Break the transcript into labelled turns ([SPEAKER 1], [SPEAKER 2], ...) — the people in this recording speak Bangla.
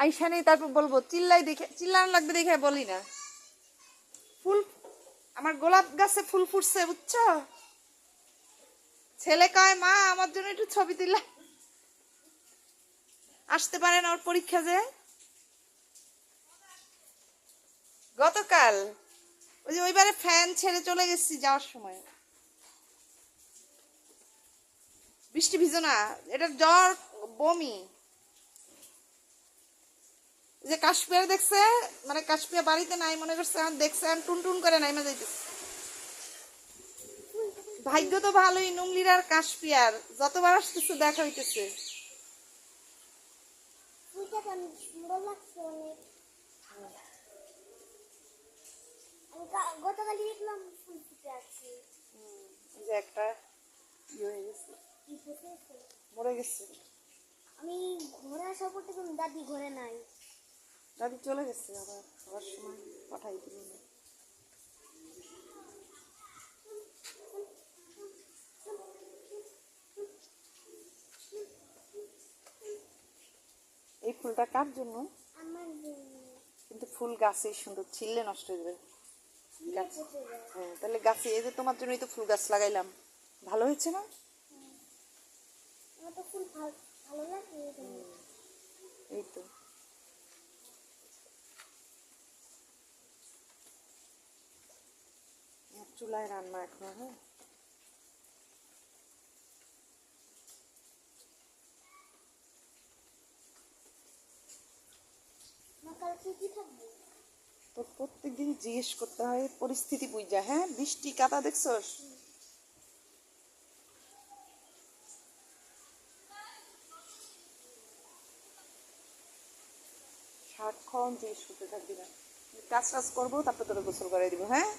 [SPEAKER 1] আইসা নেই, তারপর বলবো চিল্লাই দেখে, চিল্লানো লাগবে দেখে বলি না। ফুল, আমার গোলাপ গাছে ফুল ফুটছে বুঝছো। ছেলে কয় মা আমার জন্য একটু ছবি দিলা, আসতে পারে না ওর পরীক্ষা যে গতকাল। ওই যে ওইবারে ফ্যান ছেড়ে চলে গেছি যাওয়ার সময়, বৃষ্টি ভিজো না, এটা জ্বর বমি। যে কাশপিয়ার দেখছে, মানে কাশপিয়া বাড়িতে নাই মনে করছে, এখন দেখছে এখন টুনটুন করে নাইমা যাইতেছে। ভাগ্য তো ভালোই, নুমলির আর কাশপিয়ার যতবার আসতেছে দেখা হইতেছে।
[SPEAKER 2] গতকালই দেখলাম ফুল ফুটে আছে।
[SPEAKER 1] যে একটা ইয়ে হয়ে গেছে, মরে গেছে।
[SPEAKER 2] আমি ঘরে আসার পর দেখলাম দাদি ঘরে নাই।
[SPEAKER 1] দাদি চলে গেছে, আবার আবার সময় পাঠাই দিল না। এই ফুলটা কার জন্য?
[SPEAKER 2] আমার জন্য।
[SPEAKER 1] কিন্তু ফুল গাছেই সুন্দর, ছিললে নষ্ট হয়ে যাবে গাছ। হ্যাঁ তাহলে গাছে, এই যে তোমার জন্যই তো ফুল গাছ লাগাইলাম, ভালো হয়েছে না?
[SPEAKER 2] আমার তো ফুল ভালো লাগে।
[SPEAKER 1] এই তো চুলায় রান্না এখনো। হ্যাঁ
[SPEAKER 2] কালকে কি থাকবে?
[SPEAKER 1] তো প্রত্যেকদিন জিজ্ঞেস করতে হয় পরিস্থিতি বুঝা। হ্যাঁ বৃষ্টি কাদা দেখছস, সারাক্ষণ জিজ্ঞেস করতে থাকবি না। কাজ টাজ করবো তারপর তোরা গোসল করে দিব। হ্যাঁ